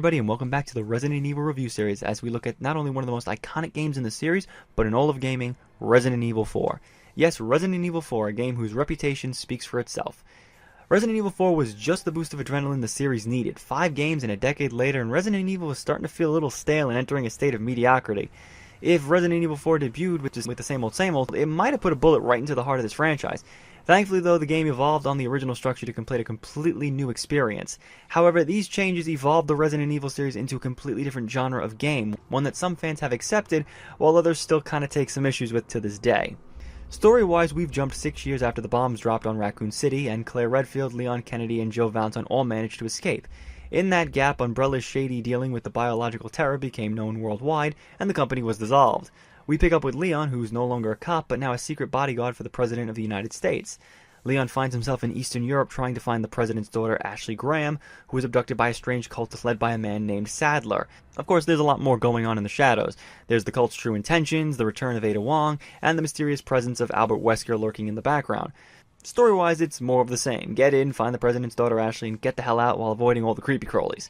everybody, and welcome back to the Resident Evil review series as we look at not only one of the most iconic games in the series, but in all of gaming, Resident Evil 4. Yes, Resident Evil 4, a game whose reputation speaks for itself. Resident Evil 4 was just the boost of adrenaline the series needed. 5 games and a decade later, and Resident Evil was starting to feel a little stale and entering a state of mediocrity. If Resident Evil 4 debuted with the same old, it might have put a bullet right into the heart of this franchise. Thankfully, though, the game evolved on the original structure to complete a completely new experience. However, these changes evolved the Resident Evil series into a completely different genre of game, one that some fans have accepted, while others still kinda take some issues with to this day. Story-wise, we've jumped 6 years after the bombs dropped on Raccoon City, and Claire Redfield, Leon Kennedy, and Joe Valentine all managed to escape. In that gap, Umbrella's shady dealing with the biological terror became known worldwide, and the company was dissolved. We pick up with Leon, who's no longer a cop, but now a secret bodyguard for the President of the United States. Leon finds himself in Eastern Europe trying to find the President's daughter, Ashley Graham, who was abducted by a strange cultist led by a man named Sadler. Of course, there's a lot more going on in the shadows. There's the cult's true intentions, the return of Ada Wong, and the mysterious presence of Albert Wesker lurking in the background. Story-wise, it's more of the same. Get in, find the President's daughter Ashley, and get the hell out while avoiding all the creepy crawlies.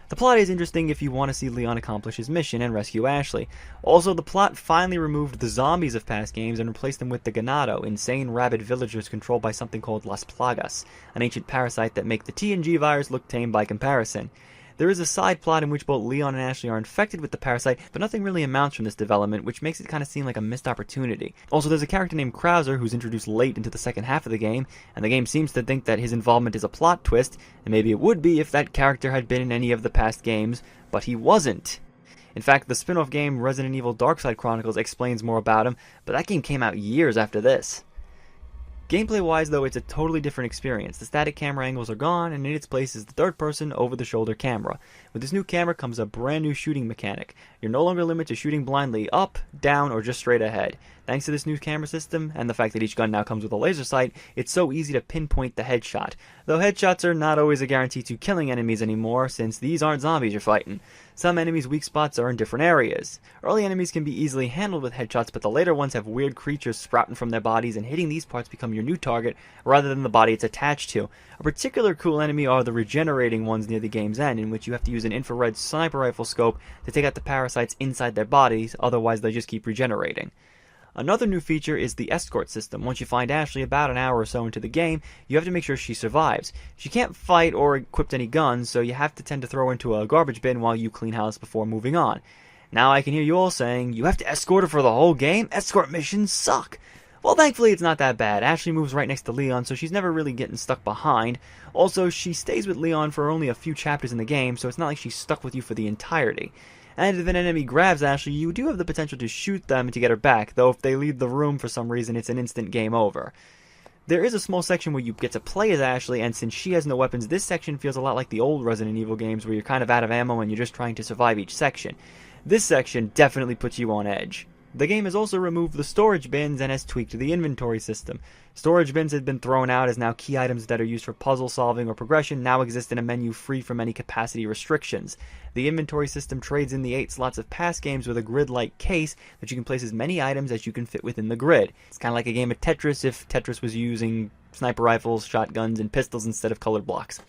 The plot is interesting if you want to see Leon accomplish his mission and rescue Ashley. Also, the plot finally removed the zombies of past games and replaced them with the Ganado, insane rabid villagers controlled by something called Las Plagas, an ancient parasite that make the TNG virus look tame by comparison. There is a side plot in which both Leon and Ashley are infected with the parasite, but nothing really amounts from this development, which makes it kind of seem like a missed opportunity. Also, there's a character named Krauser who's introduced late into the second half of the game, and the game seems to think that his involvement is a plot twist, and maybe it would be if that character had been in any of the past games, but he wasn't. In fact, the spin-off game Resident Evil Darkside Chronicles explains more about him, but that game came out years after this. Gameplay-wise, though, it's a totally different experience. The static camera angles are gone, and in its place is the third-person, over-the-shoulder camera. With this new camera comes a brand new shooting mechanic. You're no longer limited to shooting blindly up, down, or just straight ahead. Thanks to this new camera system, and the fact that each gun now comes with a laser sight, it's so easy to pinpoint the headshot. Though headshots are not always a guarantee to killing enemies anymore, since these aren't zombies you're fighting. Some enemies' weak spots are in different areas. Early enemies can be easily handled with headshots, but the later ones have weird creatures sprouting from their bodies, and hitting these parts become your new target, rather than the body it's attached to. A particular cool enemy are the regenerating ones near the game's end, in which you have to use an infrared sniper rifle scope to take out the parasites inside their bodies, otherwise they just keep regenerating. Another new feature is the escort system. Once you find Ashley about an hour or so into the game, you have to make sure she survives. She can't fight or equip any guns, so you have to tend to throw her into a garbage bin while you clean house before moving on. Now I can hear you all saying, you have to escort her for the whole game? Escort missions suck! Well, thankfully it's not that bad. Ashley moves right next to Leon, so she's never really getting stuck behind. Also, she stays with Leon for only a few chapters in the game, so it's not like she's stuck with you for the entirety. And if an enemy grabs Ashley, you do have the potential to shoot them to get her back, though if they leave the room for some reason, it's an instant game over. There is a small section where you get to play as Ashley, and since she has no weapons, this section feels a lot like the old Resident Evil games where you're kind of out of ammo and you're just trying to survive each section. This section definitely puts you on edge. The game has also removed the storage bins and has tweaked the inventory system. Storage bins had been thrown out as now key items that are used for puzzle solving or progression now exist in a menu free from any capacity restrictions. The inventory system trades in the 8 slots of past games with a grid-like case that you can place as many items as you can fit within the grid. It's kind of like a game of Tetris if Tetris was using sniper rifles, shotguns, and pistols instead of colored blocks.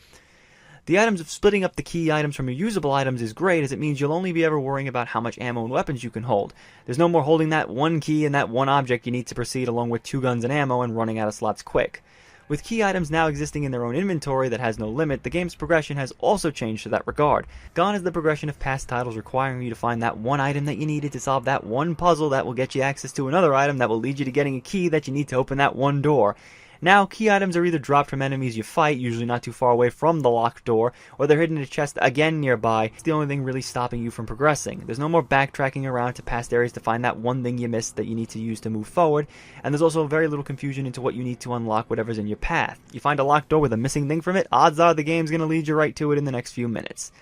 The items of splitting up the key items from your usable items is great, as it means you'll only be ever worrying about how much ammo and weapons you can hold. There's no more holding that one key and that one object you need to proceed along with 2 guns and ammo and running out of slots quick. With key items now existing in their own inventory that has no limit, the game's progression has also changed to that regard. Gone is the progression of past titles requiring you to find that one item that you needed to solve that one puzzle that will get you access to another item that will lead you to getting a key that you need to open that one door. Now, key items are either dropped from enemies you fight, usually not too far away from the locked door, or they're hidden in a chest again nearby. It's the only thing really stopping you from progressing. There's no more backtracking around to past areas to find that one thing you missed that you need to use to move forward, and there's also very little confusion into what you need to unlock whatever's in your path. You find a locked door with a missing thing from it, odds are the game's going to lead you right to it in the next few minutes.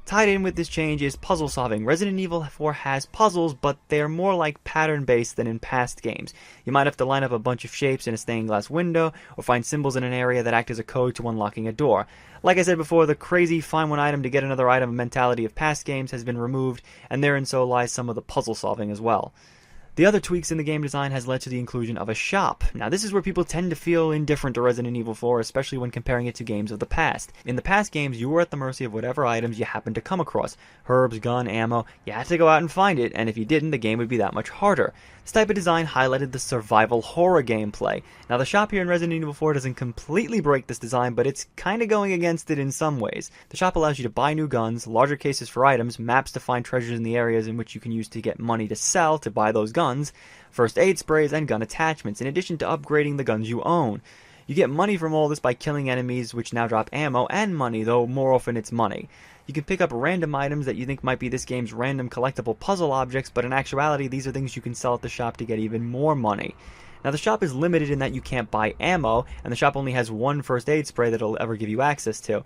Tied in with this change is puzzle solving. Resident Evil 4 has puzzles, but they're more like pattern-based than in past games. You might have to line up a bunch of shapes in a stained glass window, or find symbols in an area that act as a code to unlocking a door. Like I said before, the crazy find one item to get another item mentality of past games has been removed, and therein so lies some of the puzzle solving as well. The other tweaks in the game design has led to the inclusion of a shop. Now this is where people tend to feel indifferent to Resident Evil 4, especially when comparing it to games of the past. In the past games, you were at the mercy of whatever items you happened to come across. Herbs, gun, ammo, you had to go out and find it, and if you didn't, the game would be that much harder. This type of design highlighted the survival horror gameplay. Now the shop here in Resident Evil 4 doesn't completely break this design, but it's kinda going against it in some ways. The shop allows you to buy new guns, larger cases for items, maps to find treasures in the areas in which you can use to get money to sell to buy those guns, first aid sprays, and gun attachments, in addition to upgrading the guns you own. You get money from all this by killing enemies, which now drop ammo and money, though more often it's money. You can pick up random items that you think might be this game's random collectible puzzle objects, but in actuality these are things you can sell at the shop to get even more money. Now the shop is limited in that you can't buy ammo, and the shop only has one first aid spray that it'll ever give you access to.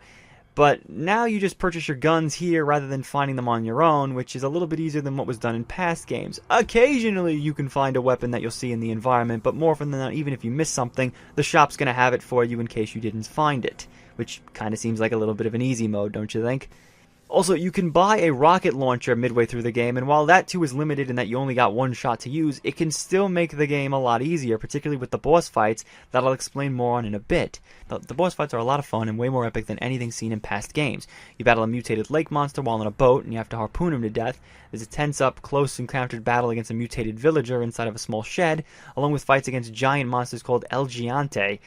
But now you just purchase your guns here rather than finding them on your own, which is a little bit easier than what was done in past games. Occasionally you can find a weapon that you'll see in the environment, but more often than not, even if you miss something, the shop's going to have it for you in case you didn't find it. Which kind of seems like a little bit of an easy mode, don't you think? Also, you can buy a rocket launcher midway through the game, and while that too is limited in that you only got one shot to use, it can still make the game a lot easier, particularly with the boss fights that I'll explain more on in a bit. The boss fights are a lot of fun and way more epic than anything seen in past games. You battle a mutated lake monster while on a boat, and you have to harpoon him to death. There's a tense-up, close encountered battle against a mutated villager inside of a small shed, along with fights against giant monsters called El Gigante.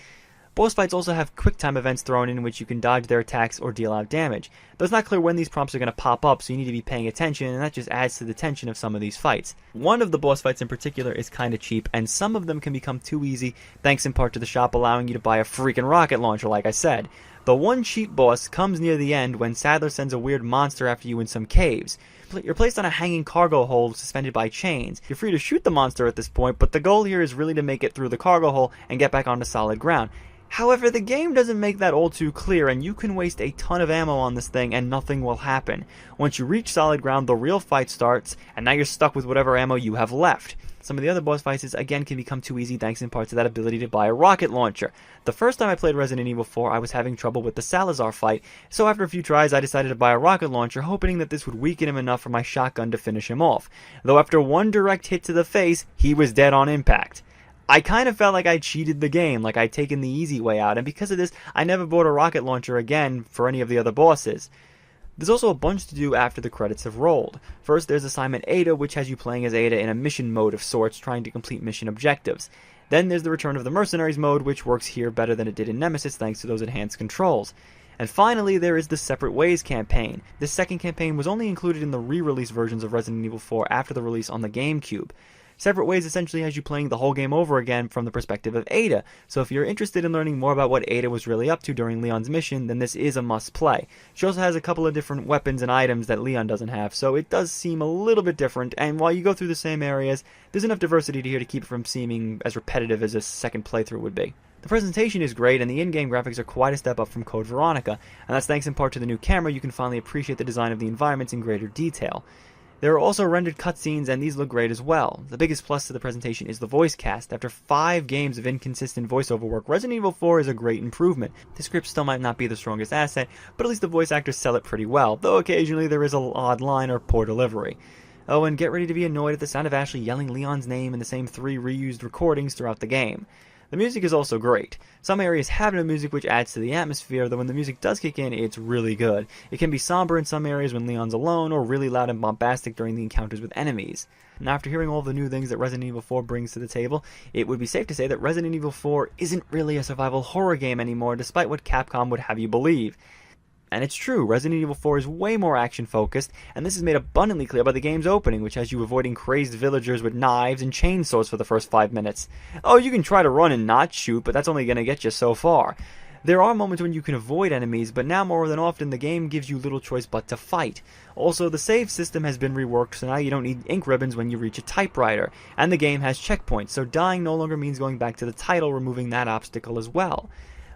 Boss fights also have quick-time events thrown in which you can dodge their attacks or deal out damage. Though it's not clear when these prompts are going to pop up, so you need to be paying attention, and that just adds to the tension of some of these fights. One of the boss fights in particular is kinda cheap, and some of them can become too easy, thanks in part to the shop allowing you to buy a freaking rocket launcher, like I said. The one cheap boss comes near the end when Sadler sends a weird monster after you in some caves. You're placed on a hanging cargo hold suspended by chains. You're free to shoot the monster at this point, but the goal here is really to make it through the cargo hole and get back onto solid ground. However, the game doesn't make that all too clear, and you can waste a ton of ammo on this thing and nothing will happen. Once you reach solid ground, the real fight starts, and now you're stuck with whatever ammo you have left. Some of the other boss fights again can become too easy thanks in part to that ability to buy a rocket launcher. The first time I played Resident Evil 4, I was having trouble with the Salazar fight, so after a few tries I decided to buy a rocket launcher, hoping that this would weaken him enough for my shotgun to finish him off. Though after one direct hit to the face, he was dead on impact. I kind of felt like I cheated the game, like I'd taken the easy way out, and because of this, I never bought a rocket launcher again for any of the other bosses. There's also a bunch to do after the credits have rolled. First, there's Assignment Ada, which has you playing as Ada in a mission mode of sorts, trying to complete mission objectives. Then there's the Return of the Mercenaries mode, which works here better than it did in Nemesis thanks to those enhanced controls. And finally, there is the Separate Ways campaign. This second campaign was only included in the re-release versions of Resident Evil 4 after the release on the GameCube. Separate Ways essentially has you playing the whole game over again from the perspective of Ada, so if you're interested in learning more about what Ada was really up to during Leon's mission, then this is a must-play. She also has a couple of different weapons and items that Leon doesn't have, so it does seem a little bit different, and while you go through the same areas, there's enough diversity here to keep it from seeming as repetitive as a second playthrough would be. The presentation is great, and the in-game graphics are quite a step up from Code Veronica, and that's thanks in part to the new camera. You can finally appreciate the design of the environments in greater detail. There are also rendered cutscenes, and these look great as well. The biggest plus to the presentation is the voice cast. After 5 games of inconsistent voiceover work, Resident Evil 4 is a great improvement. The script still might not be the strongest asset, but at least the voice actors sell it pretty well, though occasionally there is an odd line or poor delivery. Oh, and get ready to be annoyed at the sound of Ashley yelling Leon's name in the same 3 reused recordings throughout the game. The music is also great. Some areas have no music, which adds to the atmosphere, though when the music does kick in, it's really good. It can be somber in some areas when Leon's alone, or really loud and bombastic during the encounters with enemies. Now, after hearing all the new things that Resident Evil 4 brings to the table, it would be safe to say that Resident Evil 4 isn't really a survival horror game anymore, despite what Capcom would have you believe. And it's true, Resident Evil 4 is way more action-focused, and this is made abundantly clear by the game's opening, which has you avoiding crazed villagers with knives and chainsaws for the first 5 minutes. Oh, you can try to run and not shoot, but that's only going to get you so far. There are moments when you can avoid enemies, but now more than often the game gives you little choice but to fight. Also, the save system has been reworked, so now you don't need ink ribbons when you reach a typewriter, and the game has checkpoints, so dying no longer means going back to the title, removing that obstacle as well.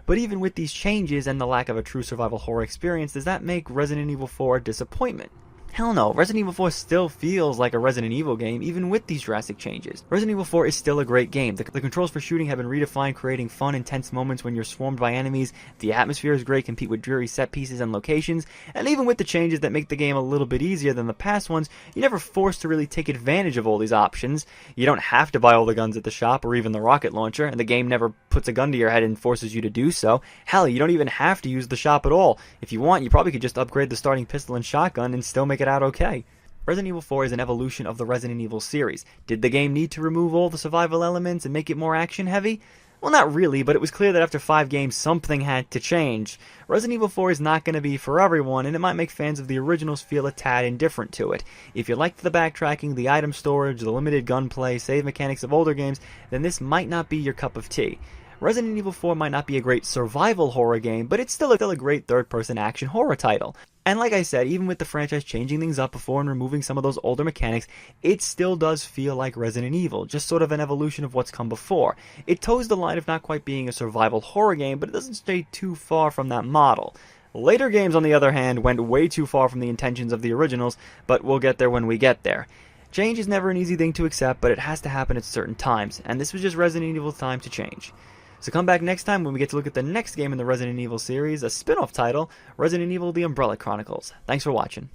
But even with these changes and the lack of a true survival horror experience, does that make Resident Evil 4 a disappointment? Hell no, Resident Evil 4 still feels like a Resident Evil game even with these drastic changes. Resident Evil 4 is still a great game. The controls for shooting have been redefined, creating fun, intense moments when you're swarmed by enemies. The atmosphere is great, compete with dreary set pieces and locations, and even with the changes that make the game a little bit easier than the past ones, you're never forced to really take advantage of all these options. You don't have to buy all the guns at the shop or even the rocket launcher, and the game never puts a gun to your head and forces you to do so. Hell, you don't even have to use the shop at all. If you want, you probably could just upgrade the starting pistol and shotgun and still make it out okay. Resident Evil 4 is an evolution of the Resident Evil series. Did the game need to remove all the survival elements and make it more action heavy? Well, not really, but it was clear that after 5 games something had to change. Resident Evil 4 is not going to be for everyone, and it might make fans of the originals feel a tad indifferent to it. If you liked the backtracking, the item storage, the limited gunplay, save mechanics of older games, then this might not be your cup of tea. Resident Evil 4 might not be a great survival horror game, but it's still a great third-person action horror title. And like I said, even with the franchise changing things up before and removing some of those older mechanics, it still does feel like Resident Evil, just sort of an evolution of what's come before. It toes the line of not quite being a survival horror game, but it doesn't stray too far from that model. Later games, on the other hand, went way too far from the intentions of the originals, but we'll get there when we get there. Change is never an easy thing to accept, but it has to happen at certain times, and this was just Resident Evil's time to change. So come back next time when we get to look at the next game in the Resident Evil series, a spin-off title, Resident Evil: The Umbrella Chronicles. Thanks for watching.